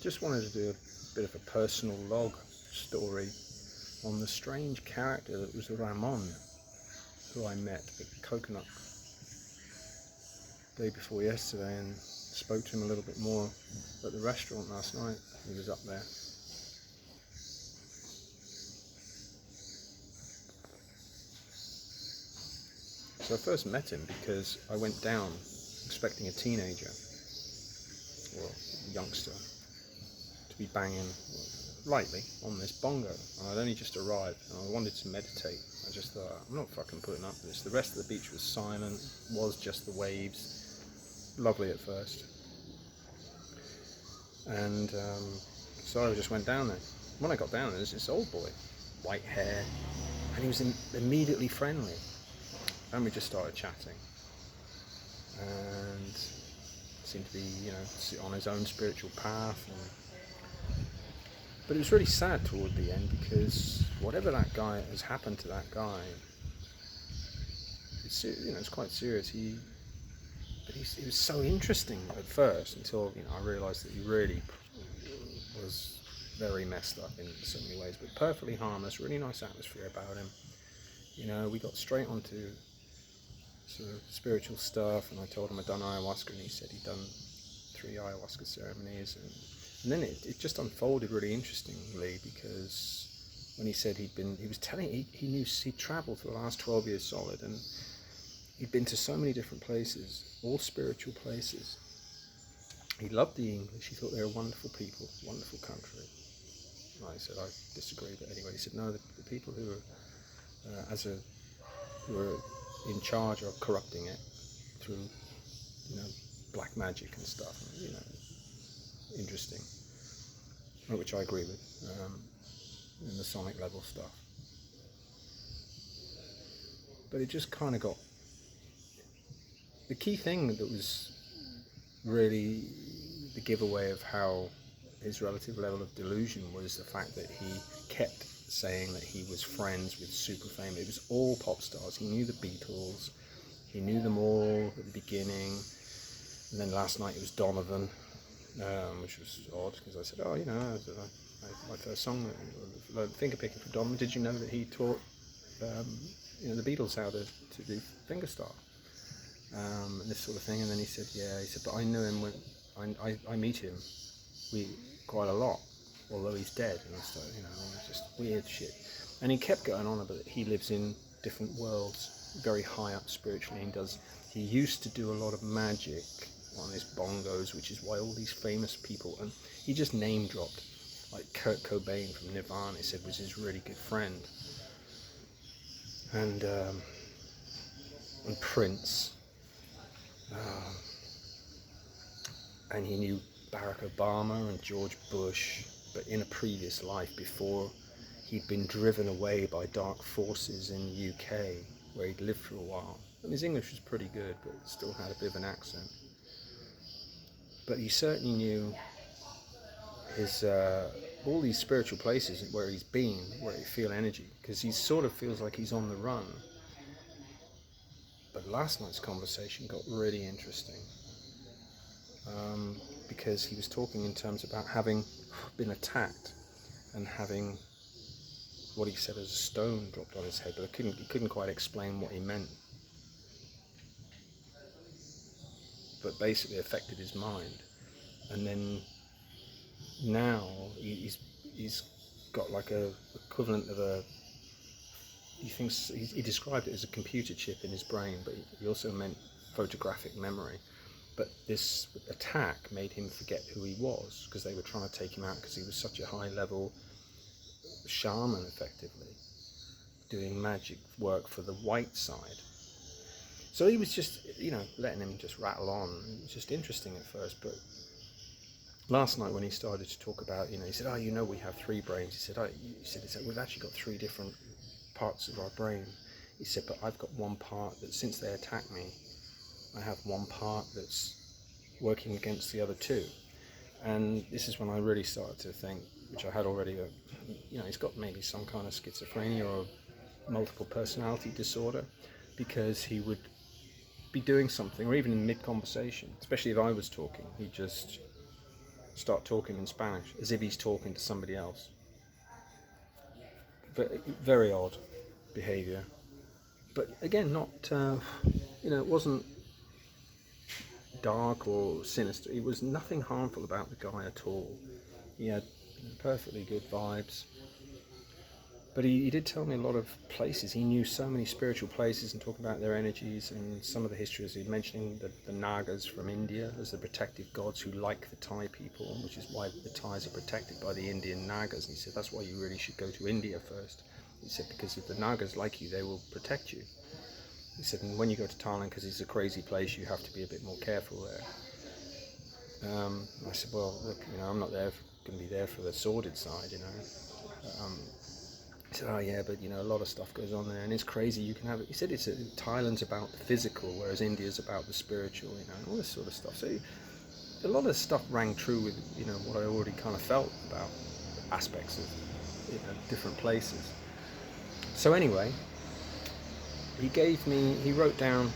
Just wanted to do a bit of a personal log story on the strange character that was Ramon, who I met at Coconut day before yesterday, and spoke to him a little bit more at the restaurant last night. He was up there. So I first met him because I went down expecting a teenager or a youngster to be banging lightly on this bongo, and I'd only just arrived and I wanted to meditate. I just thought, I'm not fucking putting up with this. The rest of the beach was silent, was just the waves, lovely at first, and so I just went down there. When I got down there, there's this old boy, white hair, and he was immediately friendly, and we just started chatting, and seemed to be, on his own spiritual path. But it was really sad toward the end, because whatever that guy has happened to that guy, it's quite serious. He was so interesting at first, until I realised that he really was very messed up in so many ways, but perfectly harmless. Really nice atmosphere about him. We got straight onto sort of spiritual stuff, and I told him I'd done ayahuasca, and he said he'd done 3 ayahuasca ceremonies, and then it just unfolded really interestingly, because when he said he was telling, he knew he'd travelled for the last 12 years solid, and he'd been to so many different places, all spiritual places. He loved the English. He thought they were wonderful people, wonderful country. And I said I disagree, but anyway, he said no, the people who were in charge of corrupting it through black magic and stuff, interesting, which I agree with, in the sonic level stuff. But it just kind of got, the key thing that was really the giveaway of how his relative level of delusion was the fact that he kept saying that he was friends with super fame. It was all pop stars. He knew the Beatles, he knew them all at the beginning, and then last night it was Donovan, which was odd, because I said, my first song, finger picking for Donovan. Did you know that he taught the Beatles how to do fingerstyle, and this sort of thing? And then he said, but I knew him when I meet him quite a lot, although he's dead, and stuff, just weird shit. And he kept going on about that he lives in different worlds, very high up spiritually, and he used to do a lot of magic on his bongos, which is why all these famous people, and he just name dropped, like Kurt Cobain from Nirvana, he said was his really good friend, and Prince, and he knew Barack Obama and George Bush, but in a previous life, before he'd been driven away by dark forces in the UK, where he'd lived for a while. And his English was pretty good, but still had a bit of an accent. But he certainly knew his all these spiritual places where he's been, where he feel energy, because he sort of feels like he's on the run. But last night's conversation got really interesting, because he was talking in terms about having been attacked and having what he said as a stone dropped on his head, but he couldn't quite explain what he meant. But basically affected his mind, and then now he's got like a equivalent of a, he described it as a computer chip in his brain, but he also meant photographic memory. But this attack made him forget who he was, because they were trying to take him out, because he was such a high level shaman, effectively doing magic work for the white side. So he was just, letting him just rattle on. It was just interesting at first, but last night when he started to talk about, he said, we have 3 brains. He said, we've actually got 3 different parts of our brain. He said, but I've got one part that, since they attacked me, I have one part that's working against the other 2. And this is when I really started to think, which I had already, he's got maybe some kind of schizophrenia or multiple personality disorder, because he would be doing something, or even in mid-conversation, especially if I was talking, he'd just start talking in Spanish, as if he's talking to somebody else. But very odd behaviour. But again, not, it wasn't dark or sinister. It was nothing harmful about the guy at all. He had perfectly good vibes. But he did tell me a lot of places. He knew so many spiritual places and talking about their energies and some of the histories. He mentioning the Nagas from India as the protective gods who like the Thai people, which is why the Thais are protected by the Indian Nagas. And he said, that's why you really should go to India first. He said, because if the Nagas like you, they will protect you. He said, and when you go to Thailand, because it's a crazy place, you have to be a bit more careful there. I said, well, look, I'm not going to be there for the sordid side, He said, oh yeah, but a lot of stuff goes on there, and it's crazy. You can have it. He said Thailand's about the physical, whereas India's about the spiritual, and all this sort of stuff. So a lot of stuff rang true with, what I already kind of felt about aspects of, different places. So anyway, he wrote down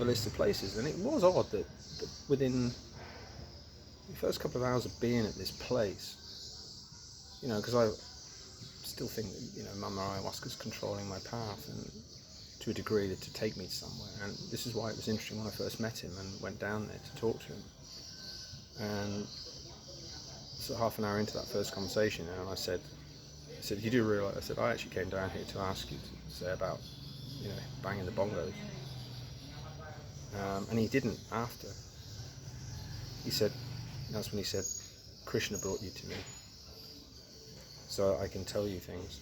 a list of places, and it was odd that within the first couple of hours of being at this place, because I still think that Mama Ayahuasca's controlling my path, and to a degree that to take me somewhere. And this is why it was interesting when I first met him and went down there to talk to him. And so half an hour into that first conversation, and I said, you do realise? I said, I actually came down here to ask you to say about banging the bongos. And he didn't after. He said, that's when he said, Krishna brought you to me, so I can tell you things.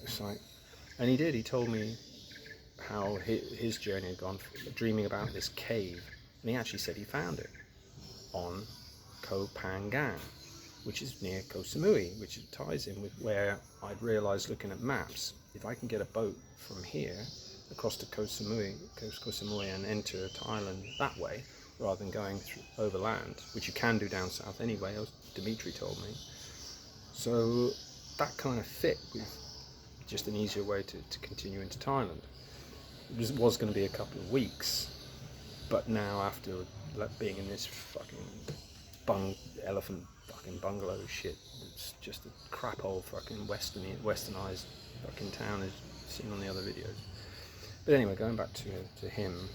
It's like, and he did. He told me how his journey had gone, dreaming about this cave, and he actually said he found it on Koh Phangan, which is near Koh Samui, which ties in with where I'd realised looking at maps, if I can get a boat from here across to Koh Samui and enter Thailand that way, rather than going through overland, which you can do down south anyway, as Dimitri told me. So that kind of fit with just an easier way to continue into Thailand. It was going to be a couple of weeks, but now after being in this fucking elephant fucking bungalow shit, it's just a crap hole fucking westernized fucking town as seen on the other videos. But anyway, going back to him,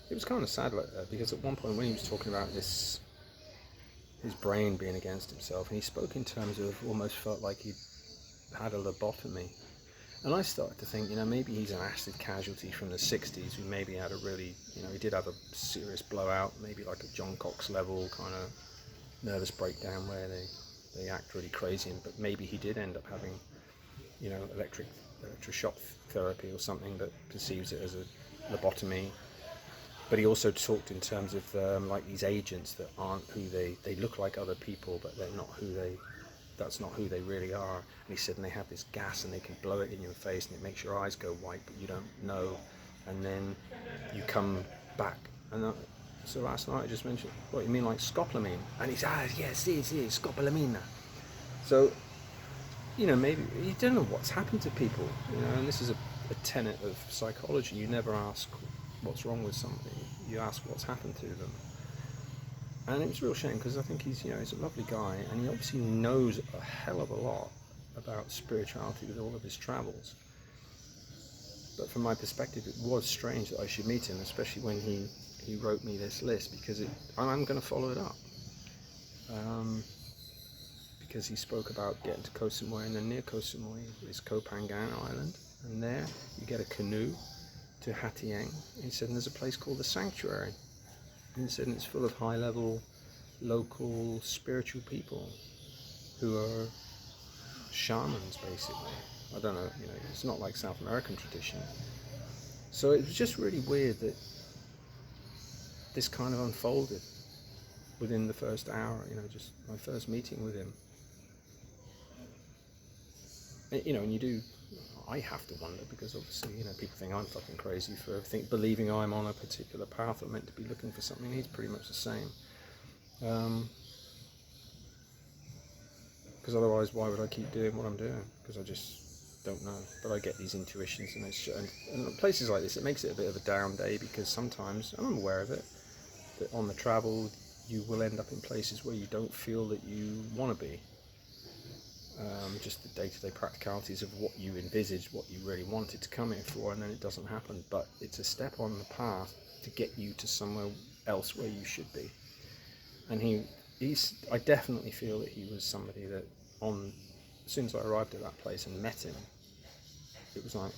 it was kind of sad because at one point when he was talking about his brain being against himself, and he spoke in terms of almost felt like he'd had a lobotomy. And I started to think, maybe he's an acid casualty from the 60s who maybe had a really, he did have a serious blowout, maybe like a John Cox level kind of nervous breakdown where they act really crazy, but maybe he did end up having, electroshock therapy or something that perceives it as a lobotomy. But he also talked in terms of like these agents that aren't who they look like other people, but they're not that's not who they really are. And he said, and they have this gas and they can blow it in your face and it makes your eyes go white, but you don't know. And then you come back. And so last night I just mentioned, what, you mean like scopolamine? And he said, yes, scopolamina. So, maybe, you don't know what's happened to people, and this is a tenet of psychology. You never ask what's wrong with somebody, you ask what's happened to them. And it was a real shame, because I think he's a lovely guy, and he obviously knows a hell of a lot about spirituality with all of his travels. But from my perspective, it was strange that I should meet him, especially when he wrote me this list, because I'm going to follow it up. Because he spoke about getting to Koh Samui, and then near Koh Samui is Koh Phangan Island, and there you get a canoe to Hatiang. He said, and there's a place called the Sanctuary. And he said, and it's full of high-level, local, spiritual people who are shamans, basically. I don't know, it's not like South American tradition. So it was just really weird that this kind of unfolded within the first hour, just my first meeting with him. And you do, I have to wonder, because obviously, people think I'm fucking crazy for believing I'm on a particular path or meant to be looking for something. He's pretty much the same. Because otherwise, why would I keep doing what I'm doing? Because I just don't know, but I get these intuitions, and and places like this, it makes it a bit of a down day, because sometimes, and I'm aware of it, that on the travel you will end up in places where you don't feel that you want to be. Just the day-to-day practicalities of what you envisaged, what you really wanted to come here for, and then it doesn't happen. But it's a step on the path to get you to somewhere else where you should be. And I definitely feel that he was somebody that, as soon as I arrived at that place and met him, it was like,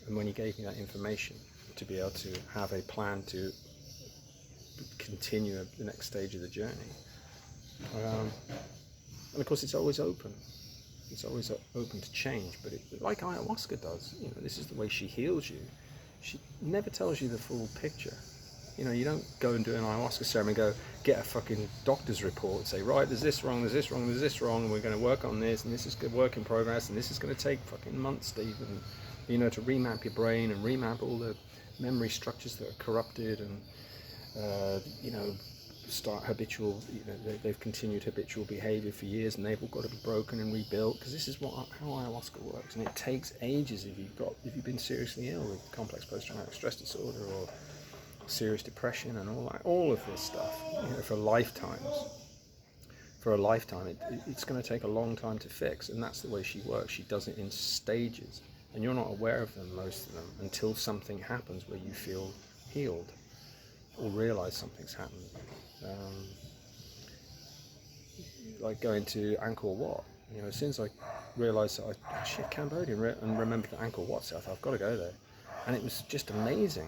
and when he gave me that information, to be able to have a plan to continue the next stage of the journey. And of course, it's always open. It's always open to change, but like ayahuasca does, this is the way she heals you. She never tells you the full picture. You don't go and do an ayahuasca ceremony, go get a fucking doctor's report and say, right, there's this wrong, there's this wrong, there's this wrong, and we're going to work on this, and this is good work in progress, and this is going to take fucking months, Steve, and, to remap your brain and remap all the memory structures that are corrupted, and, start habitual, they've continued habitual behavior for years, and they've all got to be broken and rebuilt, because this is how ayahuasca works, and it takes ages if you've been seriously ill with complex post-traumatic stress disorder or serious depression and all of this stuff, for lifetimes. For a lifetime, it's going to take a long time to fix, and that's the way she works. She does it in stages, and you're not aware of them, most of them, until something happens where you feel healed or realize something's happened. Like going to Angkor Wat, as soon as I realized that Cambodia, and remembered that Angkor Wat, so I thought, I've got to go there. And it was just amazing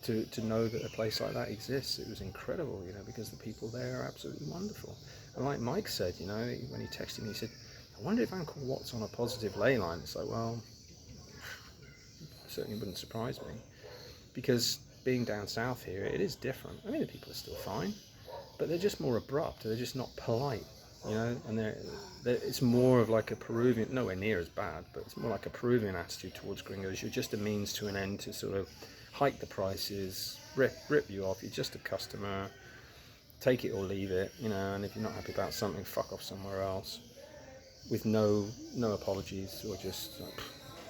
to know that a place like that exists. It was incredible, because the people there are absolutely wonderful. And like Mike said, when he texted me, he said, I wonder if Angkor Wat's on a positive ley line. It's like, well, certainly wouldn't surprise me, because being down south here, it is different. I mean, the people are still fine, but they're just more abrupt. They're just not polite, and it's more of like a Peruvian, nowhere near as bad, but it's more like a Peruvian attitude towards gringos. You're just a means to an end to sort of hike the prices, rip you off. You're just a customer, take it or leave it, and if you're not happy about something, fuck off somewhere else, with no apologies, or just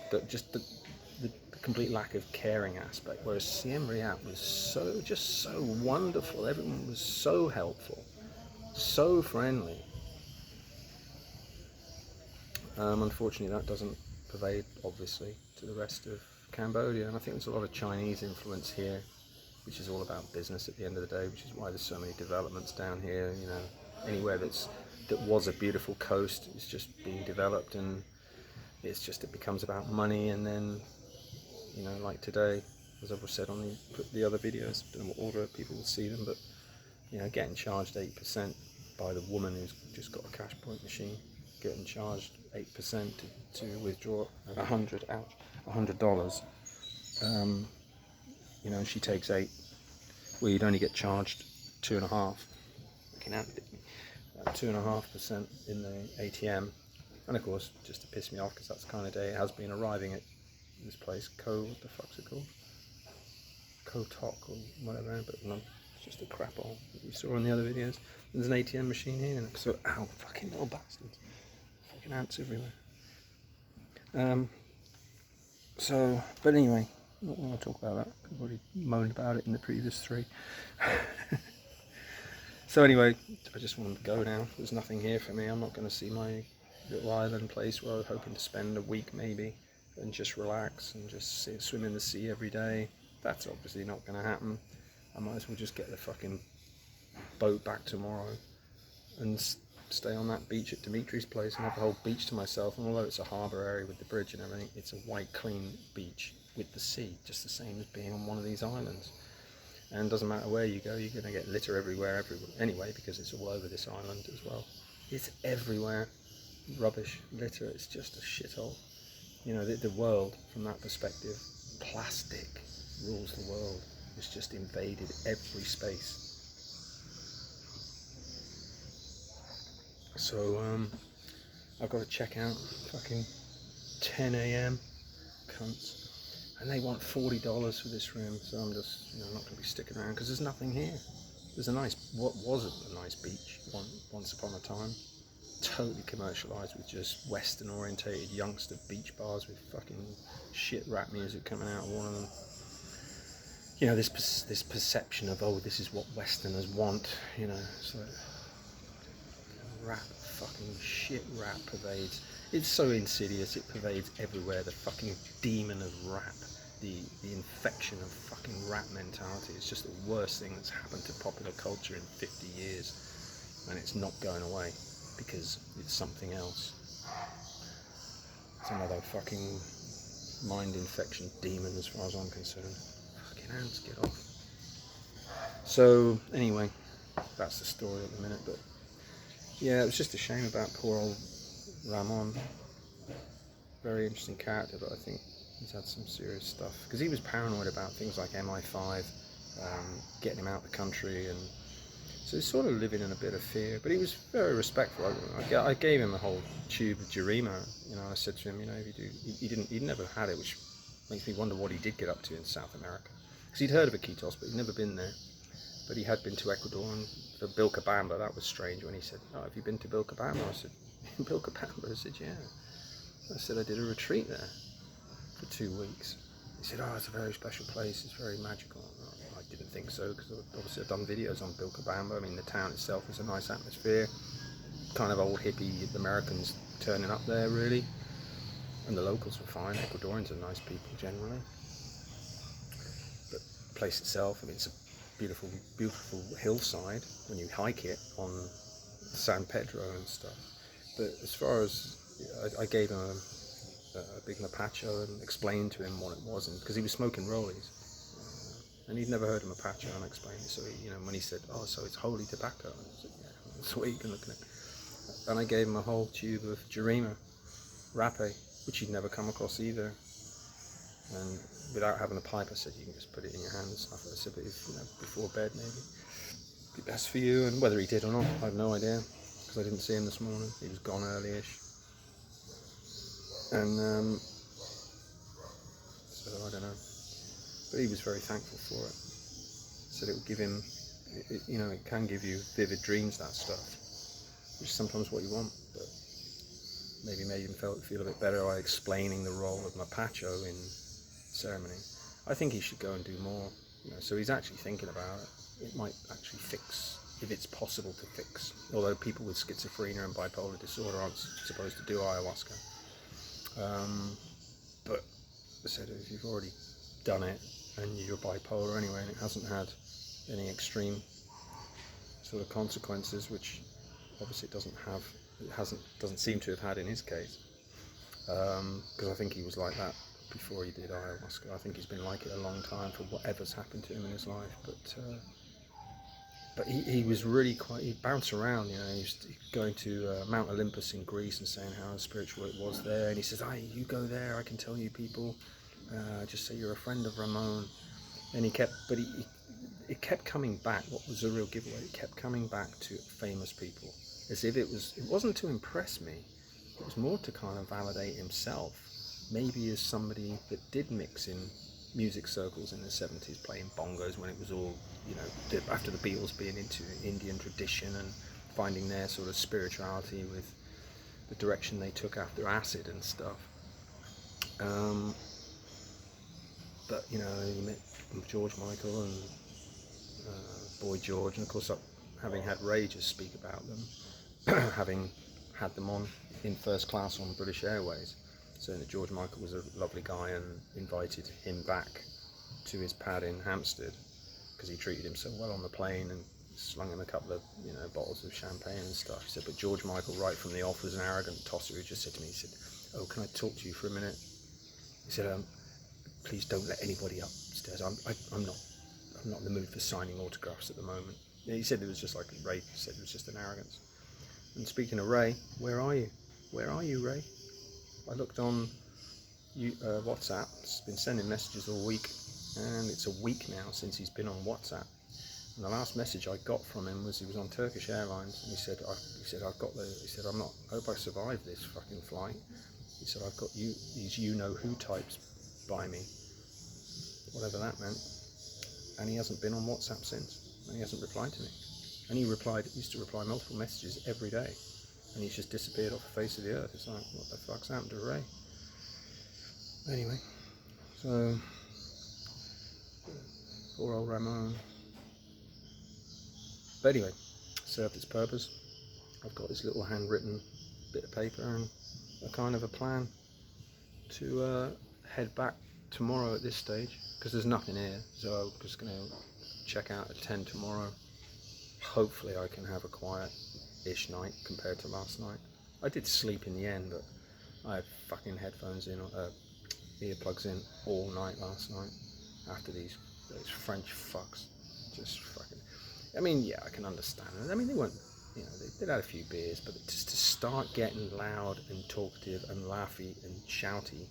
the complete lack of caring aspect. Whereas Siem Reap was so wonderful. Everyone was so helpful, so friendly. Unfortunately, that doesn't pervade, obviously, to the rest of Cambodia, and I think there's a lot of Chinese influence here, which is all about business at the end of the day, which is why there's so many developments down here. Anywhere that was a beautiful coast is just being developed, and it becomes about money. And then, like today, as I've said on the other videos, I don't know what order people will see them, but getting charged 8% by the woman who's just got a cash point machine, getting charged 8% to withdraw $100. She takes 8. Well, you'd only get charged 2.5. 2.5% in the ATM, and of course, just to piss me off, because that's the kind of day it has been arriving at this place, what the fuck's it called? Kotok or whatever, but no, it's just a crap hole that we saw in the other videos. There's an ATM machine here, and so, ow, fucking little bastards. Fucking ants everywhere. But anyway, I don't want to talk about that. I've already moaned about it in the previous 3. So anyway, I just want to go now. There's nothing here for me. I'm not going to see my little island place where I was hoping to spend a week maybe, and just relax and just swim in the sea every day. That's obviously not going to happen. I might as well just get the fucking boat back tomorrow and stay on that beach at Dimitri's place and have the whole beach to myself. And although it's a harbour area with the bridge and everything, it's a white, clean beach with the sea, just the same as being on one of these islands. And it doesn't matter where you go, you're going to get litter everywhere anyway, because it's all over this island as well. It's everywhere. Rubbish, litter, it's just a shithole. The world, from that perspective, plastic rules the world. It's just invaded every space. So, I've got to check out fucking 10 a.m. cunts. And they want $40 for this room, so I'm just, not going to be sticking around, because there's nothing here. There's what was a nice beach once upon a time. totally commercialized with just Western orientated youngster beach bars with fucking shit rap music coming out of one of them. You know, this perception of, oh, this is what Westerners want, you know. It's like rap, fucking shit rap pervades. It's so insidious, it pervades everywhere. The fucking demon of rap, the infection of fucking rap mentality is just the worst thing that's happened to popular culture in 50 years, and it's not going away because it's something else. It's another fucking mind infection demon as far as I'm concerned. Fucking ants, get off. So anyway, that's the story at the minute. But yeah, it was just a shame about poor old Ramon. Very interesting character, but I think he's had some serious stuff because he was paranoid about things like MI5 getting him out of the country, and so he's sort of living in a bit of fear. But he was very respectful. I gave him a whole tube of Jarima. You know, I said to him, you know, if you do, he'd never had it, which makes me wonder what he did get up to in South America, because he'd heard of Iquitos, but he'd never been there. But he had been to Ecuador and for Vilcabamba. That was strange when he said, "Oh, have you been to Vilcabamba?" I said, "Vilcabamba?" I said, "Yeah." I said, "I did a retreat there for 2 weeks." He said, "Oh, it's a very special place. It's very magical." I didn't think so, because obviously I've done videos on Vilcabamba. I mean, the town itself is a nice atmosphere, kind of old hippie Americans turning up there, really, and the locals were fine. Ecuadorians are nice people generally, but the place itself, I mean, it's a beautiful, beautiful hillside when you hike it on San Pedro and stuff. But as far as I gave him a big mapacho and explained to him what it was, and because he was smoking rollies, and he'd never heard of mapacho, and I explained it. So he, you know, when he said, "Oh, so it's holy tobacco," I said, "Yeah, that's what you can look at it." And I gave him a whole tube of Jarima Rape, which he'd never come across either. And without having a pipe, I said, "You can just put it in your hand and stuff." I said, "But if, you know, before bed, maybe be best for you." And whether he did or not, I have no idea, because I didn't see him this morning. He was gone early-ish. And so I don't know. But he was very thankful for it. Said it would give him, you know, it can give you vivid dreams, that stuff, which is sometimes what you want. But maybe made him feel a bit better by explaining the role of mapacho in ceremony. I think he should go and do more. You know, so he's actually thinking about it. It might actually fix, if it's possible to fix. Although people with schizophrenia and bipolar disorder aren't supposed to do ayahuasca. But I said, if you've already done it and you're bipolar anyway, and it hasn't had any extreme sort of consequences, which obviously it doesn't seem to have had in his case, because I think he was like that before he did ayahuasca. I think he's been like it a long time for whatever's happened to him in his life. But he was really quite, he'd bounce around, you know. He was going to Mount Olympus in Greece and saying how spiritual it was there, and he says, "Hey, you go there, I can tell you people, just say you're a friend of Ramon." And it kept coming back. What was a real giveaway? It kept coming back to famous people, as if it wasn't to impress me, it was more to kind of validate himself, maybe as somebody that did mix in music circles in the 70s, playing bongos when it was all, you know, after the Beatles being into Indian tradition and finding their sort of spirituality with the direction they took after acid and stuff. But, you know, he met George Michael and Boy George, and of course, having had Ray just speak about them, having had them on in first class on British Airways, saying that George Michael was a lovely guy and invited him back to his pad in Hampstead because he treated him so well on the plane and slung him a couple of, you know, bottles of champagne and stuff. He said, but George Michael right from the off was an arrogant tosser who just said to me, he said, "Oh, can I talk to you for a minute?" He said, "Please don't let anybody upstairs. I'm not in the mood for signing autographs at the moment." He said it was just like Ray said, it was just an arrogance. And speaking of Ray, where are you? Where are you, Ray? I looked on WhatsApp. He's been sending messages all week, and it's a week now since he's been on WhatsApp. And the last message I got from him was he was on Turkish Airlines, and he said, I hope I survive this fucking flight. He said, I've got these you-know-who types by me, whatever that meant. And he hasn't been on WhatsApp since, and he hasn't replied to me. And he used to reply multiple messages every day. and he's just disappeared off the face of the earth. It's like, what the fuck's happened to Ray? Anyway, so poor old Ramon. But anyway, served its purpose. I've got this little handwritten bit of paper and a kind of a plan to head back tomorrow at this stage, because there's nothing here, so I'm just going to check out at 10 tomorrow. Hopefully I can have a quiet-ish night compared to last night. I did sleep in the end, but I had fucking headphones in, earplugs in all night last night after those French fucks just fucking... I mean, yeah, I can understand it. I mean, they weren't, you know, they'd had a few beers, but just to start getting loud and talkative and laughy and shouty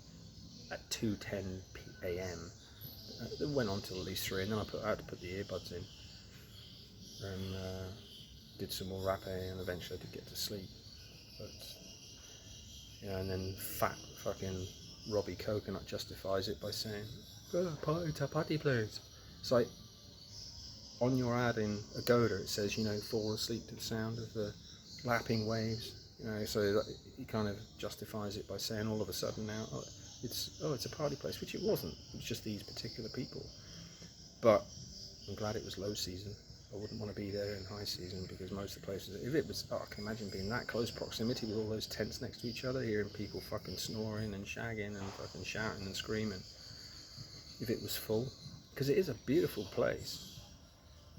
at 2:10 a.m. It went on till at least 3, and then I had to put the earbuds in and did some more rapping, and eventually I did get to sleep. But yeah, and then fat fucking Robbie Coconut justifies it by saying, "It's a party place." It's like on your ad in Agoda, it says, you know, fall asleep to the sound of the lapping waves. You know, so he kind of justifies it by saying all of a sudden now, it's a party place, which it wasn't. It was just these particular people. But I'm glad it was low season. I wouldn't want to be there in high season, because most of the places, if it was, I can imagine being that close proximity with all those tents next to each other, hearing people fucking snoring and shagging and fucking shouting and screaming. If it was full, because it is a beautiful place.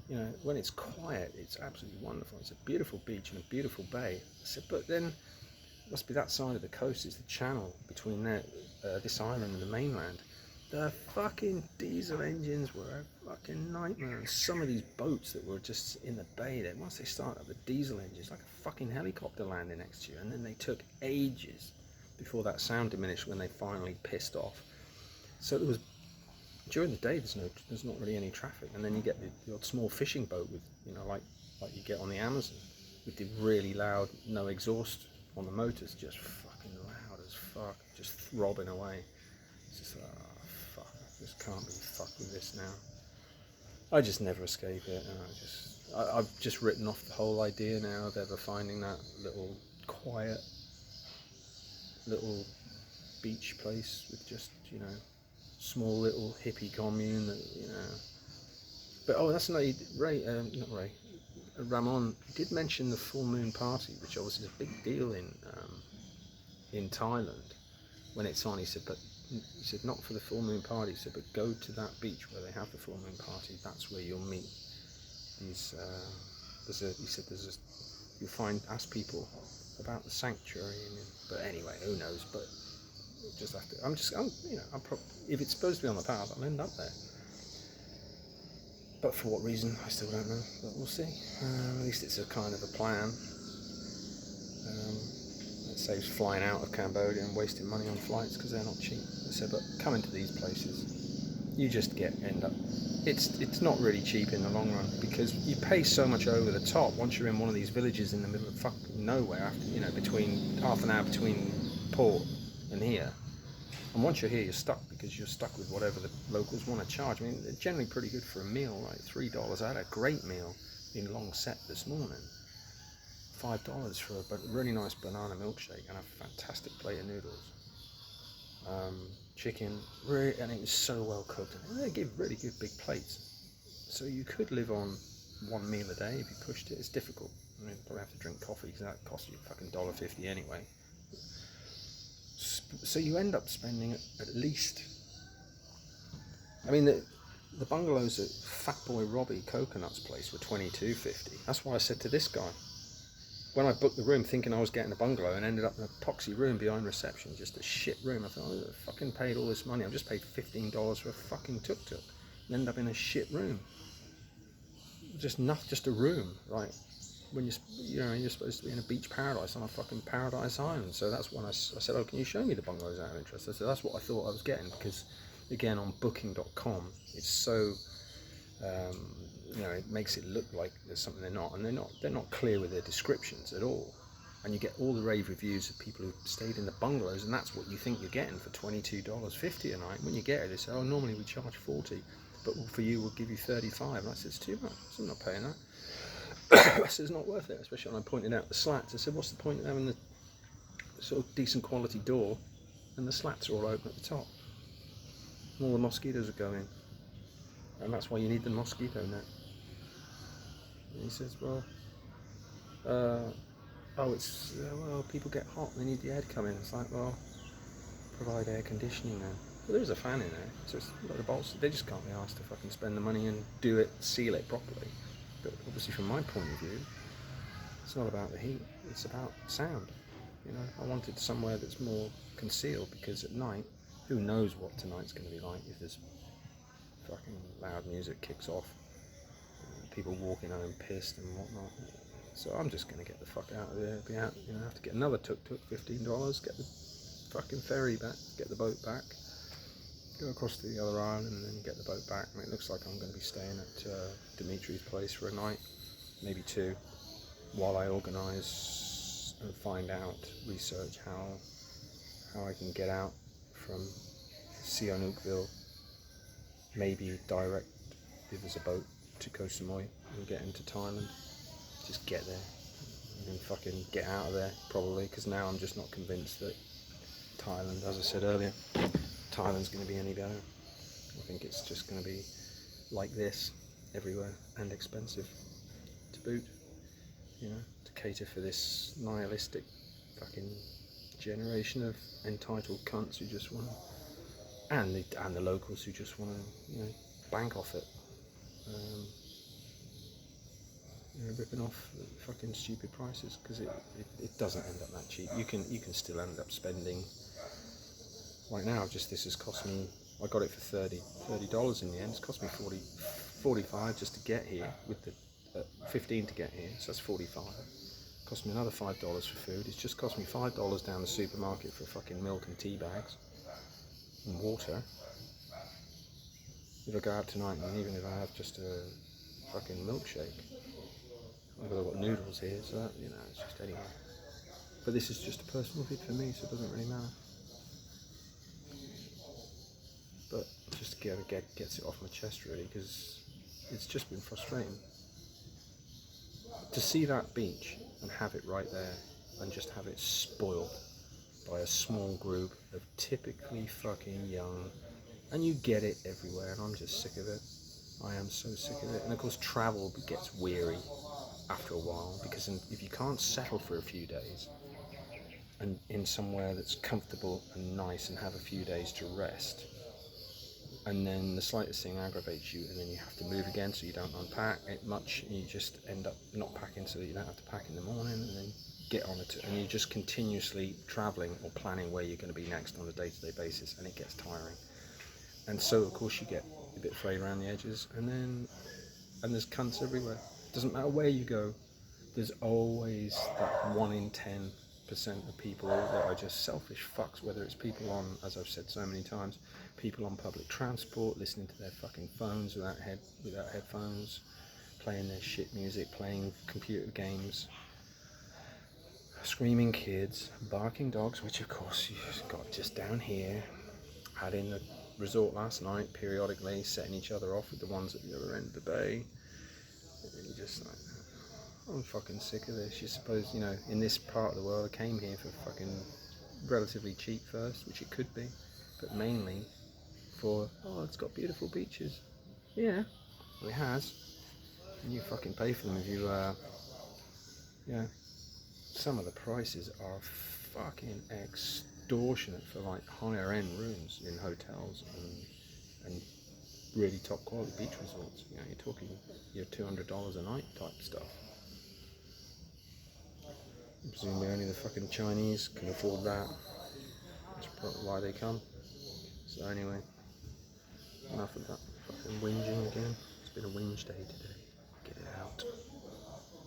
You know, when it's quiet, it's absolutely wonderful. It's a beautiful beach and a beautiful bay. I said, but then it must be that side of the coast is the channel between this island and the mainland. The fucking diesel engines were a fucking nightmare. And some of these boats that were just in the bay there, once they start up the diesel engines, like a fucking helicopter landing next to you. And then they took ages before that sound diminished when they finally pissed off. So there was, during the day there's not really any traffic, and then you get the odd small fishing boat with, you know, like you get on the Amazon, with the really loud, no exhaust on the motors, just fucking loud as fuck, just throbbing away. It's just like, oh fuck, I just can't be fucked with this now. I just never escape it, and I've just written off the whole idea now of ever finding that little quiet little beach place with just, you know, small little hippie commune that, you know. But that's not Ramon did mention the full moon party, which obviously is a big deal in Thailand when it's on. He said not for the full moon party. He said, but go to that beach where they have the full moon party. That's where you'll meet these. You'll ask people about the sanctuary. But anyway, who knows? But just have to. If it's supposed to be on the path, I'll end up there. But for what reason, I still don't know. But we'll see. At least it's a kind of a plan. It saves flying out of Cambodia and wasting money on flights, because they're not cheap. I said, but coming to these places, you just end up. It's not really cheap in the long run, because you pay so much over the top once you're in one of these villages in the middle of fucking nowhere. After, you know, between half an hour between port and here. And once you're here, you're stuck, because you're stuck with whatever the locals want to charge. I mean, they're generally pretty good for a meal, like $3. I had a great meal in Long Set this morning. $5 for a really nice banana milkshake and a fantastic plate of noodles. Chicken, and it was so well cooked. And they give really good big plates. So you could live on one meal a day if you pushed it. It's difficult. I mean, you probably have to drink coffee, because that costs you fucking $1.50 anyway. So you end up spending at least, I mean, the bungalows at Fat Boy Robbie Coconut's place were $22.50. That's why I said to this guy, when I booked the room thinking I was getting a bungalow, and ended up in a poxy room behind reception, just a shit room, I thought, I fucking paid all this money, I've just paid $15 for a fucking tuk-tuk, and ended up in a shit room. Just a room, like, when you're supposed to be in a beach paradise on a fucking paradise island. So that's when I said, oh, can you show me the bungalows out of interest? I said, that's what I thought I was getting, because again, on booking.com, it's so, it makes it look like there's something they're not, and they're not clear with their descriptions at all. And you get all the rave reviews of people who stayed in the bungalows, and that's what you think you're getting for $22.50 a night. When you get it, they say, oh, normally we charge $40, but for you we'll give you $35. And I said, it's too much, so I'm not paying that. I said, it's not worth it, especially when I pointed out the slats. I said, what's the point of having the sort of decent quality door and the slats are all open at the top? And all the mosquitoes are going. And that's why you need the mosquito net. And he says, well, well, people get hot, they need the air to come in. It's like, well, provide air conditioning then. Well, there is a fan in there, so it's a load of bolts. They just can't be asked to fucking spend the money and do it, seal it properly. But obviously from my point of view, it's not about the heat, it's about sound. You know, I wanted somewhere that's more concealed, because at night, who knows what tonight's going to be like if there's fucking loud music kicks off, people walking home pissed and whatnot. So I'm just going to get the fuck out of there, be out, you know, have to get another tuk-tuk, $15, get the fucking ferry back, get the boat back, go across to the other island and then get the boat back. And it looks like I'm going to be staying at Dimitri's place for a night, maybe two, while I organise and find out, research how I can get out from Sihanoukville, maybe direct, if there's a boat, to Koh Samui and get into Thailand. Just get there and then fucking get out of there, probably, because now I'm just not convinced that Thailand, as I said earlier, Thailand's going to be any better. I think it's just going to be like this everywhere, and expensive to boot, you know, to cater for this nihilistic fucking generation of entitled cunts who just want to, and the locals who just want to, you know, bank off it. You know, ripping off fucking stupid prices, because it doesn't end up that cheap. You can still end up spending, like now, just this has cost me, I got it for $30 in the end. It's cost me 45 just to get here, with the 15 to get here, so that's 45. Cost me another $5 for food. It's just cost me $5 down the supermarket for fucking milk and tea bags and water. If I go out tonight, and even if I have just a fucking milkshake, I've got noodles here, so that, you know, it's just anyway. But this is just a personal vid for me, so it doesn't really matter. But just gets it off my chest, really, because it's just been frustrating to see that beach and have it right there, and just have it spoiled by a small group of typically fucking young, and you get it everywhere, and I'm just sick of it. I am so sick of it. And of course travel gets weary after a while, because if you can't settle for a few days and in somewhere that's comfortable and nice and have a few days to rest, and then the slightest thing aggravates you, and then you have to move again, so you don't unpack it much, and you just end up not packing so that you don't have to pack in the morning, and then get on it, and you're just continuously traveling or planning where you're going to be next on a day-to-day basis, and it gets tiring. And so of course you get a bit frayed around the edges, and there's cunts everywhere. Doesn't matter where you go, there's always that 1 in 10% of people that are just selfish fucks, whether it's people on, as I've said so many times, people on public transport, listening to their fucking phones without headphones, playing their shit music, playing computer games, screaming kids, barking dogs, which of course you've got just down here, had in the resort last night, periodically setting each other off with the ones at the other end of the bay. And you're just like, I'm fucking sick of this. You're supposed, you know, in this part of the world, I came here for fucking relatively cheap first, which it could be, but mainly for, oh, it's got beautiful beaches. Yeah, well, it has. And you fucking pay for them if you, yeah. Some of the prices are fucking extortionate for like higher end rooms in hotels and really top quality beach resorts. You know, you're talking your $200 a night type stuff. Presumably only the fucking Chinese can afford that. That's probably why they come. So anyway, enough of that fucking whinging again. It's been a whinge day today.